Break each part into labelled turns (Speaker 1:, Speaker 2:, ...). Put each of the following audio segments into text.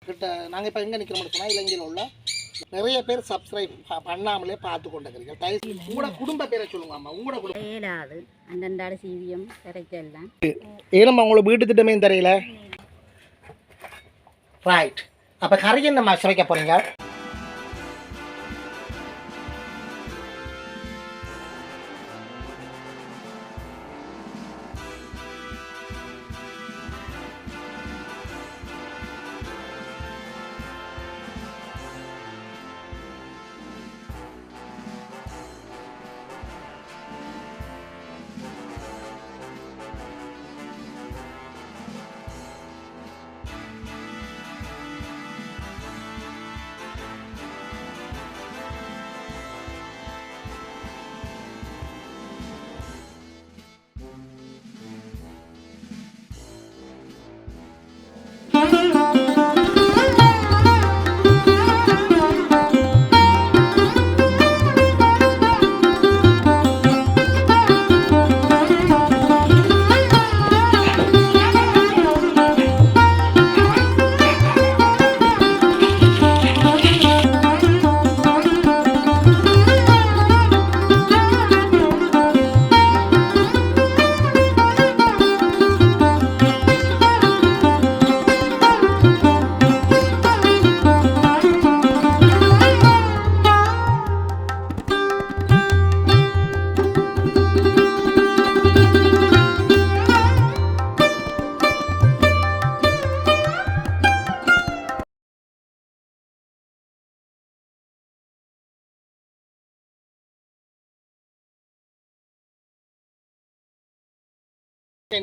Speaker 1: கிட்ட நாங்கள் இப்போ எங்கே நிற்கிறோம்னு சொன்னால் இலங்கையில் உள்ள நிறைய பேர் சப்ஸ்கிரைப் பண்ணாமலே பார்த்து கொண்டிருக்கிறீங்க. தயவு உங்களோட குடும்ப பேரை சொல்லுங்க அம்மா. உங்களோட குடும்பம்
Speaker 2: ஏலாது அந்தண்டாடு சிவிஎம் கரெக்டெல்லாம்
Speaker 1: ஏனம்மா உங்களுக்கு வீட்டு திட்டமே தெரியல. ரைட், அப்போ கறி என்னம்மா சமைக்க போகிறீங்க?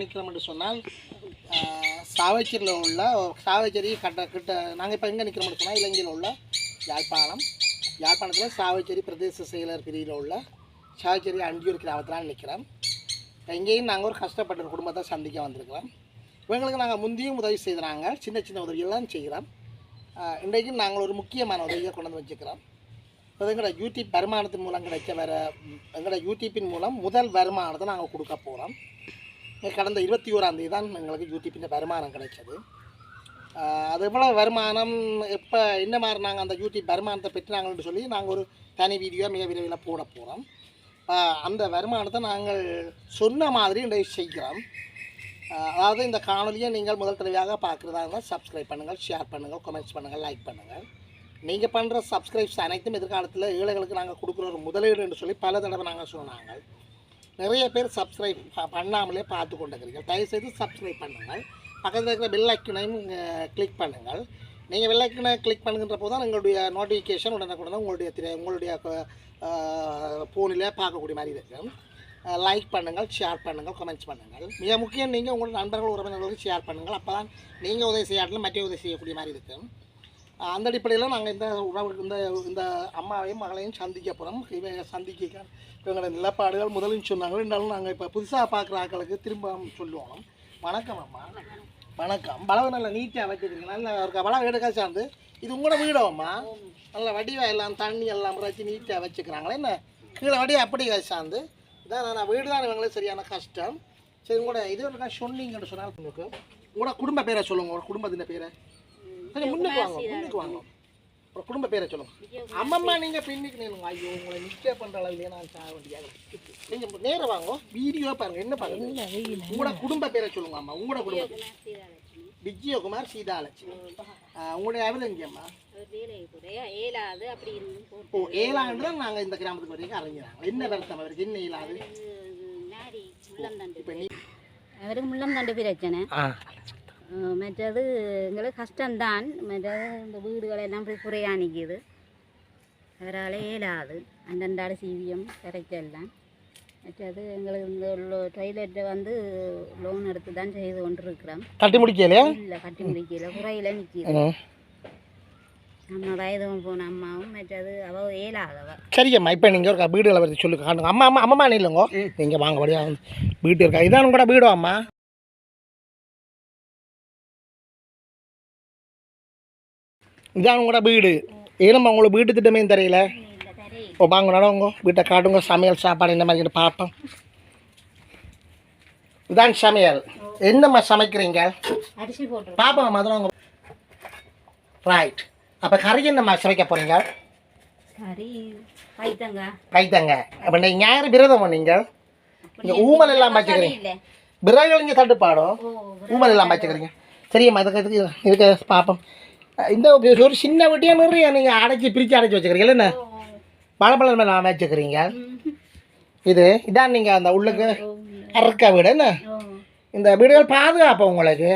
Speaker 1: நிற்கிறோம் என்று சொன்னால் சாவச்சேரியில் உள்ள சாவச்சேரி கிட்ட நாங்கள் இப்போ எங்கே நிற்கிறோம்னு சொன்னால் இலங்கையில் உள்ள யாழ்ப்பாணத்தில் சாவச்சேரி பிரதேச செயலர் பிரிவில் உள்ள சாவச்சேரி அண்டியூர் கிராமத்தில் நிற்கிறோம். இங்கேயும் நாங்கள் ஒரு கஷ்டப்பட்ட குடும்பத்தை சந்திக்க வந்திருக்கிறோம். இவங்களுக்கு நாங்கள் முந்தையும் உதவி செய்கிறாங்க, சின்ன சின்ன உதவியெல்லாம் செய்கிறோம். இன்றைக்கும் நாங்கள் ஒரு முக்கியமான உதவியை கொண்டு வந்து வச்சுக்கிறோம். இப்போ எங்களோட யூடியூப் வருமானத்தின் மூலம் கிடைச்ச எங்களோட யூடியூப்பின் மூலம் முதல் வருமானத்தை நாங்கள் கொடுக்க போகிறோம். கடந்த 21ஆம் தேதி தான் எங்களுக்கு யூடியூப்பின் வருமானம் கிடைச்சது. அது எவ்வளோ வருமானம் எப்போ என்ன மாதிரி நாங்கள் அந்த யூடியூப் வருமானத்தை பெற்றாங்கன்னு சொல்லி நாங்கள் ஒரு தனி வீடியோ மிக விரைவில் போட போகிறோம். அந்த வருமானத்தை நாங்கள் சொன்ன மாதிரி இன்றைக்கு செய்கிறோம். அதாவது இந்த காணொலியை நீங்கள் முதல் தடவையாக பார்க்குறதா இருந்தால் சப்ஸ்கிரைப் பண்ணுங்கள், ஷேர் பண்ணுங்கள், கமெண்ட்ஸ் பண்ணுங்கள், லைக் பண்ணுங்கள். நீங்கள் பண்ணுற சப்ஸ்கிரைப்ஸ் அனைத்தும் எதிர்காலத்தில் ஏழைகளுக்கு நாங்கள் கொடுக்குற ஒரு முதலீடு என்று சொல்லி பல தடவை நாங்கள் சொன்னாங்க. நிறைய பேர் சப்ஸ்கிரைப் பண்ணாமலே பார்த்து கொண்டிருக்கிறீங்க. தயவுசெய்து சப்ஸ்கிரைப் பண்ணுங்கள். பக்கத்தில் இருக்கிற பெல் ஐக்கனையும் கிளிக் பண்ணுங்கள். நீங்கள் பெல் ஐக்கனை கிளிக் பண்ணுகின்ற போது தான் எங்களுடைய நோட்டிஃபிகேஷன் உடனுக்குடனே உங்களுடைய ஃபோனில் பார்க்கக்கூடிய மாதிரி இருக்கும். லைக் பண்ணுங்கள், ஷேர் பண்ணுங்கள், கமெண்ட்ஸ் பண்ணுங்கள். மிக முக்கியம் நீங்கள் உங்களோட நண்பர்கள் உறவினர்களுக்கு ஷேர் பண்ணுங்கள். அப்போ தான் நீங்கள் உதவி செய்யாட்டிலும் மற்ற உதவி செய்யக்கூடிய மாதிரி இருக்கும். அந்த அடிப்படையில் நாங்கள் இந்த அம்மாவையும் மகளையும் சந்திக்க போகிறோம். சந்திக்க எங்களோட நிலப்பாடுகள் முதலில் சொன்னாங்க. இருந்தாலும் நாங்கள் இப்போ புதுசாக பார்க்குற ஆட்களுக்கு திரும்ப சொல்லுவோம். வணக்கம் அம்மா. வணக்கம். பலவை நல்லா நீட்டாக வச்சுருக்கீங்க. நல்லா இருக்க பலவை எடுக்க சார்ந்து இது உங்களோட வீடோம்மா. நல்லா வடிவாக எல்லாம் தண்ணி எல்லாம் வச்சு நீட்டாக வச்சுக்கிறாங்களே என்ன கீழே வடிவா அப்படி சார்ந்து இதான் நான் வீடு தான் இவங்களே சரியான கஷ்டம். சரி, உங்களோட இது ஒரு சொன்னீங்கன்னு சொன்னால் உங்களுக்கு உங்களோட குடும்ப பேரை சொல்லுங்கள். உங்களோட குடும்பத்தின் பேரை கொஞ்சம் முன்னுக்கு வாங்க. ஒரு குடும்ப பேரை சொல்லுங்க. அம்மம்மா நீங்கள் பின்னுக்கு நில்லுங்க. ஐயோ, உங்களை நிற்க பண்ணுற அளவுலேயே நான் சாக வேண்டியது. நீங்கள் நேரம் வாங்க, வீடியோ பாருங்கள். என்ன பாருங்க, உங்களோட குடும்ப பேரை சொல்லுங்க அம்மா. உங்களோட குடும்பம் விஜயகுமார் சீதாலட்சுமி. உங்களுடைய அவலங்கியம்மா ஓ ஏழாண்டு தான் நாங்கள் இந்த கிராமத்துக்கு வரைக்கும் அறிஞ்சாங்க. என்ன வருத்தம் அவருக்கு? என்ன இயலாது? இப்போ நீ
Speaker 2: அவருக்கு முள்ளம் தண்டு பிரச்சனை. மற்றது எங்களுக்கு கஷ்டம்தான். மற்றது இந்த வீடுகளெல்லாம் இப்படி குறையாக நிற்கிது. அவரால் இயலாது அந்தண்டாடு சிவிஎம் கரெக்டெல்லாம். மற்றது எங்களுக்கு இந்த டாய்லெட்டை லோன் எடுத்து தான் செய்து கொண்டிருக்கிறோம்.
Speaker 1: கட்டி முடிக்கலையா?
Speaker 2: இல்லை, கட்டி முடிக்கல, குறையில நிற்கிது. நம்ம வயதும் போன அம்மாவும் மற்றது அவள் இயலாதவ.
Speaker 1: சரியம்மா, இப்போ நீங்கள் ஒரு வீடுகளை பற்றி சொல்லுங்க. காணுங்க அம்மா. அம்மா இல்லைங்க, நீங்கள் வாங்க வழியா வீட்டு இருக்கா. இதான் கூட வீடும் அம்மா. இதான் உங்களோட வீடு. ஏனம்மா உங்களுக்கு வீட்டு திட்டமே தெரியல. ஓ வாங்க நடவுங்க, வீட்டை காட்டுங்க. சமையல் சாப்பாடு என்ன மாதிரி பார்ப்போம். இதான் சமையல். என்னம்மா சமைக்கிறீங்க?
Speaker 2: அரிசி போட்டு
Speaker 1: பாப்பா மதுரவங்க. ரைட். அப்போ கறி என்னம்மா சமைக்க போகிறீங்க?
Speaker 2: கறி பைத்தங்க.
Speaker 1: ரைத்தாங்க. அப்போ நீங்கள் ஞாயிறு விரதம் நீங்கள் இங்கே ஊமல் எல்லாம் வச்சுக்கிறீங்க. விரதம் இங்கே தட்டுப்பாடோ ஊமல் எல்லாம் வச்சுக்கிறீங்க. சரிம்மா இதுக்கு இருக்க பார்ப்போம். இந்த ஒரு சின்ன வட்டியாக நிறைய நீங்கள் பிரித்து அடைச்சி வச்சுக்கிறீங்க. என்ன பழப்பழம் நான் வச்சுக்கிறீங்க. இதான் நீங்கள் அந்த உள்ளுக்கு அறுக்க வீடு. என்ன இந்த வீடுகள் பாதுகாப்போம் உங்களுக்கு?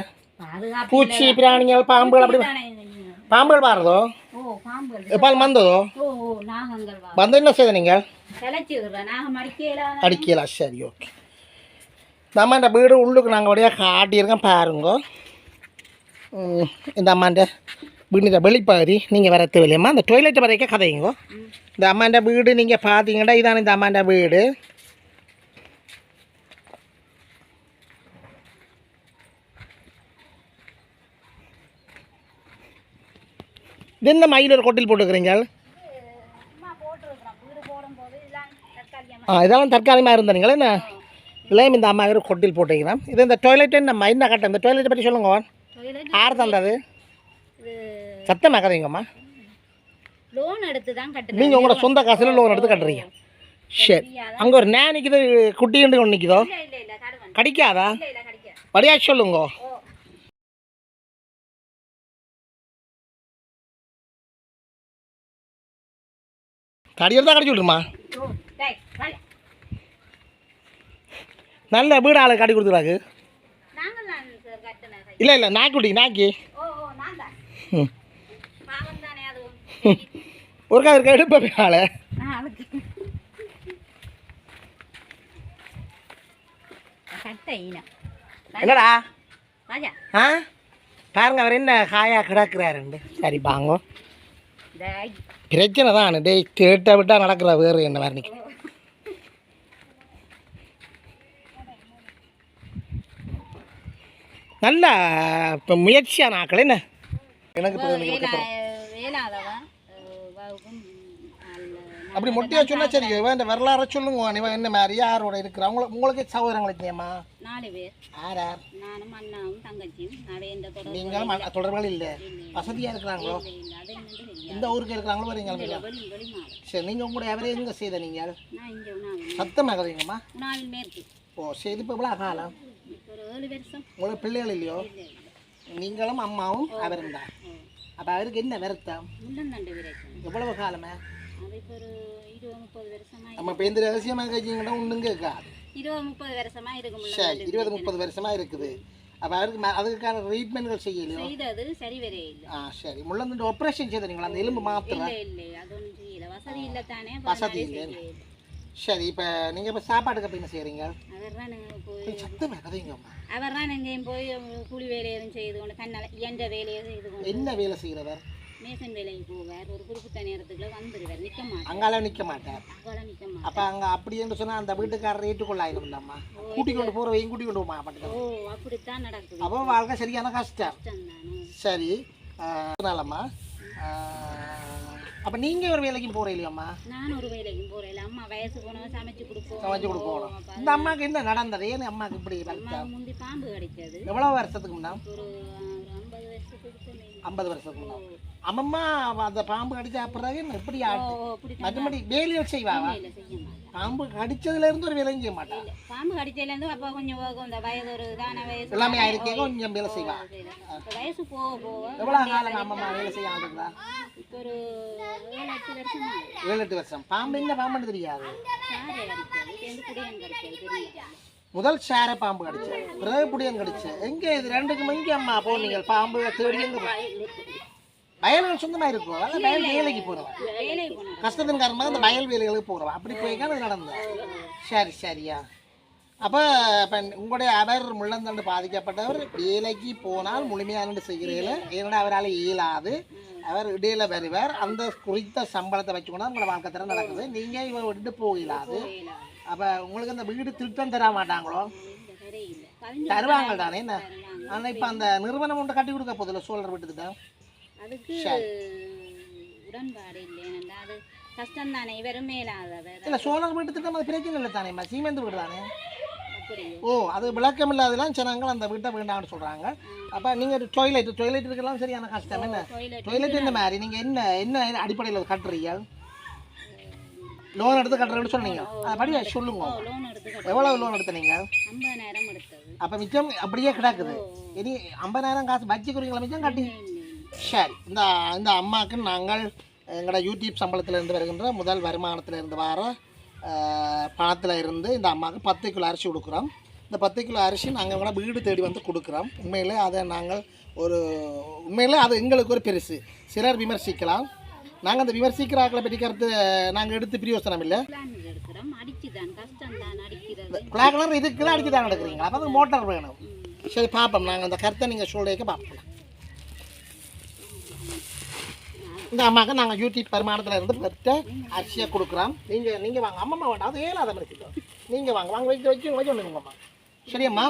Speaker 1: பூச்சி பிராணிகள் பாம்புகள் அப்படி பாம்புகள் பாருதோ எப்பால் வந்ததோ வந்து என்ன செய்த நீங்கள் அடிக்கலாம். சரி ஓகே. நம்ம இந்த வீடு உள்ளுக்கு நாங்கள் வழியாக காட்டியிருக்கோம் பாருங்க. இந்த அம்மாண்ட வீடு வெளிப்பாதி நீங்கள் வர தேவையில்லையம்மா. அந்த டொய்லெட் வரைக்கும் கதையுங்கோ. இந்த அம்மாண்ட வீடு நீங்கள் பார்த்தீங்கன்னா இதான இந்த அம்மாண்ட வீடு. இது என்ன மயில் ஒரு கொட்டில் போட்டுக்கிறீங்க? இதெல்லாம் தற்காலிகமாக இருந்தீங்களா? என்ன இல்லையும் இந்த அம்மா ஒரு கொட்டில் போட்டுக்கிறேன். இது இந்த டொய்லெட் என்ன என்ன கட்ட இந்த டொய்லெட்டை பற்றி சொல்லுங்க. யார் தந்தது? சத்தமாக கதைங்கம்மா.
Speaker 2: லோன் எடுத்து தான் கட்டுறீங்க.
Speaker 1: நீங்கள் உங்களோட சொந்த காசில் லோன் எடுத்து கட்டுறீங்க. சரி. அங்கே ஒரு நே நிற்குது குட்டின்னு ஒன்று நிற்குதோ கடிக்காதா? வடியா சொல்லுங்க. கடியில் தான் கடிச்சு விட்ருமா? நல்ல வீடு ஆளை கட்டி கொடுத்துறாக்கு. இல்லை இல்லை நாய்க்குட்டி நாய்க்கு ஒருக்கா இருக்க எடுப்ப ஆளை. என்னடா ஆ பாருங்க அவர் என்ன காயா கிடக்குறாருண்டு. சரி பாங்க பிரச்சனை தான். டேய் கேட்ட விட்டா நடக்கிற வேறு என்ன மாதிரி நிற்க நல்ல இப்போ முயற்சியான ஆக்கள். என்ன எனக்கு அப்படி மொட்டையாக சொன்னால் சரி. இந்த வரலாறு சொல்லுங்க. இவன் என்ன மாதிரி யாரோட இருக்கிற உங்களுக்கு சகோதரங்களை இல்லையம்மா? 4 பேர். யார் யார்? நானும் அண்ணாவும் தங்கச்சியும். நீங்களும் தொடர்புகள் இல்லை வசதியாக இருக்கிறாங்களோ? இந்த ஊருக்கு இருக்கிறாங்களோ? வரீங்களா? சரி. நீங்கள் உங்களுடைய அவரே எங்கே செய்த நீங்கள்? சத்தமாக கதைங்கம்மா. ஓ சரி. இப்போ இவ்வளோ காலம் உங்களுக்கு பிள்ளைகள் இல்லையோ? நீங்களும் அம்மாவும் அவரும் தான். அப்போ அவருக்கு என்ன வருத்தம்? எவ்வளவு காலமே? நம்ம இப்போ எந்த ரகசியமாக கேட்கீங்கன்னா ஒன்றும் கேட்காது. 20-30 வருஷமா இருக்கும். சரி 20-30 வருஷமா இருக்குது. அப்போ அவருக்கு அதுக்கான ட்ரீட்மெண்ட்கள் செய்யலையோ? சரி வரே இல்லை. சரி. முள்ளந்து ஆப்ரேஷன் செய்தீங்களா? அந்த எலும்பு மாத்திரம் வசதி இல்லை. சரி. இப்போ நீங்கள் இப்போ சாப்பாட்டுக்கு அப்போ என்ன செய்கிறீங்க? சத்தமாக கதைங்கம்மா. அவர் தான் எங்கேயும் போய் கூலி வேலை எதுவும் செய்து கொண்டு தன்னால் இயன்ற வேலையை செய்து கொண்டு. என்ன வேலை செய்கிறவர்? மேசன் வேலைக்கு போவார். ஒரு குறிப்பிட்ட நேரத்துக்குள்ள வந்துடுவார். நிற்க மாட்டார். அங்கால நிற்க மாட்டார். அப்போ அங்கே அப்படி என்று சொன்னால் அந்த வீட்டுக்காரர் ஏற்றுக்கொள்ளாயிரும் இல்லம்மா? கூட்டி கொண்டு போகிறவையும் கூட்டி கொண்டு போமா மாட்டேன். ஓ அப்படித்தான் நடக்குது. அப்போ வாழ்க்கை சரியான கஷ்டம். சரி. அதனாலம்மா அப்போ நீங்கள் ஒரு வேலைக்கும் போகிற இல்லையம்மா? நான் ஒரு வேலைக்கும் போகிறேன். அம்மா வயசு போனவங்க சமைச்சு கொடுப்போம். இந்த அம்மாவுக்கு என்ன நடந்தது? ஏன்னு அம்மாவுக்கு இப்படி முந்தி பாம்பு கிடைச்சது. எவ்வளோ வருஷத்துக்கு முன்னா? ஒரு 50 வருஷத்துக்கு முன்னா. அம்மம்மா அந்த பாம்பு கடிச்சா பிறகு எப்படி மற்றபடி வேலையில் செய்வாங்க? பாம்பு கடிச்சதுல இருந்து ஒரு வேலையும் செய்ய மாட்டாங்க. பாம்பு கடிச்சதுல இருந்து அப்போ கொஞ்சம் இந்த வயது ஒரு தான வயசு எல்லாமே ஆயிருக்கே கொஞ்சம் வேலை செய்வாங்க. வயசு போக போக எவ்வளோ காலம் அம்மம்மா வேலை செய்ய ஆரம்பிங்களா? இப்போ ஒரு 7-8 வருஷம். 7-8 வருஷம். பாம்பு என்ன பாம்புன்னு தெரியாது. முதல் சேர பாம்பு கடிச்சு பிறகு புடியன் கடிச்சு. எங்கே இது ரெண்டுக்கும் எங்கே அம்மா போனீங்க? பாம்பு தேடி எங்கே? வயல்கள் சொந்தமாக இருக்கும். அதான் வயல் வேலைக்கு போகிறோம். கஷ்டத்தின் காரணமாக அந்த வயல் வேலைகளுக்கு போகிறோம். அப்படி போய்க்கான அது நடந்தது. சரி சரியா. அப்போ இப்போ உங்களுடைய அவர் முள்ளந்தண்டு பாதிக்கப்பட்டவர் வேலைக்கு போனால் முழுமையான செய்கிறீர்கள். ஏன்னா அவரால் இயலாது. அவர் இடையில வருவார். அந்த குறித்த சம்பளத்தை வச்சுக்கொண்டா உங்களோட வாழ்க்கை தரம் நடக்குது. நீங்கள் இவர் விட்டுட்டு போகலாது. அப்போ உங்களுக்கு அந்த வீடு திட்டம் தர மாட்டாங்களோ? தருவாங்க தானே. என்ன ஆனால் இப்போ அந்த நிறுவனம் ஒன்று கட்டி கொடுக்க போதில்லை சோழர் வீட்டுக்கிட்ட. அதுக்கு உடன்பாடு இல்லை. அது கஷ்டம் தானே. இவரும் மேலாதவர். இல்லை சோழர் வீட்டு திட்டம் அது பிரச்சனை இல்லை தானேம்மா? சீமெந்து வீடு தானே. ஓ அது விளக்கம் இல்லாதெல்லாம் ஜனங்கள் அந்த வீட்டை வேண்டாம்னு சொல்கிறாங்க. அப்போ நீங்கள் டொய்லெட் இருக்கலாம் சரியான கஷ்டம் என்ன? டொய்லெட் இந்த மாதிரி நீங்கள் என்ன அடிப்படையில் கட்டுறீங்க? லோன் எடுத்து கட்டுறேன்னு சொன்னீங்க, அப்படி சொல்லுங்க. எவ்வளோ லோன் எடுத்தீங்க?
Speaker 2: 50,000 எடுத்தது.
Speaker 1: அப்போ மிச்சம் அப்படியே கிடக்குது. இனி 50,000 காசு வச்சுக்கிறீங்களா மிச்சம் கட்டி? சரி, இந்த அம்மாவுக்கு நாங்கள் எங்களோட யூடியூப் சம்பளத்திலேருந்து வருகின்ற முதல் வருமானத்திலேருந்து வர பணத்தில் இருந்து இந்த அம்மாவுக்கு 10 கிலோ அரிசி கொடுக்குறோம். இந்த 10 கிலோ அரிசி நாங்கள் கூட வீடு தேடி வந்து கொடுக்குறோம். உண்மையிலே அதை நாங்கள் உண்மையிலே அது எங்களுக்கு ஒரு பெருசு. சிலர் விமர்சிக்கலாம், நாங்கள் அந்த விமர்சிக்கிறாக்களை பற்றி கருத்து நாங்கள் எடுத்து பிரயோசனம் இல்லை. பிளாக் கலர் இதுக்கு தான் அடிச்சு தான் எடுக்கிறீங்க, அப்போ அது மோட்டார் வேணும். சரி பார்ப்போம், நாங்கள் அந்த கருத்தை நீங்கள் சொல்லிக்க பார்ப்போம். இந்த அம்மாவுக்கு நாங்கள் யூடியூப் வருமானத்தில் இருந்து பெற்ற அரிசியை கொடுக்குறோம். நீங்கள் வாங்க, அம்மா வேண்டாம், அது ஏழாத மணிக்கு நீங்கள் வாங்க வச்சு ஒன்றுங்கம்மா. சரியம்மா,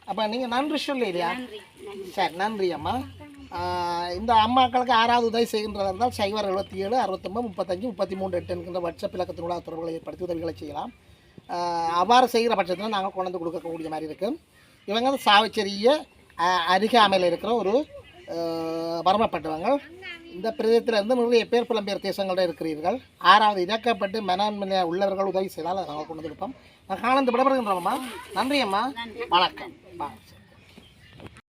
Speaker 1: அப்போ நீங்கள் நன்றி சொல்லி இல்லையா? சரி, நன்றி அம்மா. இந்த அம்மாக்களுக்கு யாராவது உதவி செய்கின்றதா இருந்தால் 077 69 35 33 8 என்கின்ற வாட்ஸ்அப் இலக்கத்தினூடாக தொடர்புகளை ஏற்படுத்தி உதவிகளை செய்யலாம். அவ்வாறு செய்கிற பட்சத்தில் நாங்கள் கொண்டு வந்து கொடுக்கக்கூடிய மாதிரி இருக்கும். இவங்க வந்து சாவச்சேரிய அருகாமையில் இருக்கிற ஒரு வரம்பப்பட்டவங்க. இந்த பிரதேசத்தில் இருந்து நிறைய பேர் புலம்பெயர் தேசங்களில் இருக்கிறீர்கள். 6வது இறக்கப்பட்டு மனநிலை உள்ளவர்கள் உதவி செய்தால் அதை நாங்கள் கொண்டு வந்து கொடுப்போம். நான் காணந்து விடப்படுகின்றோம்மா. நன்றி அம்மா, வணக்கம்.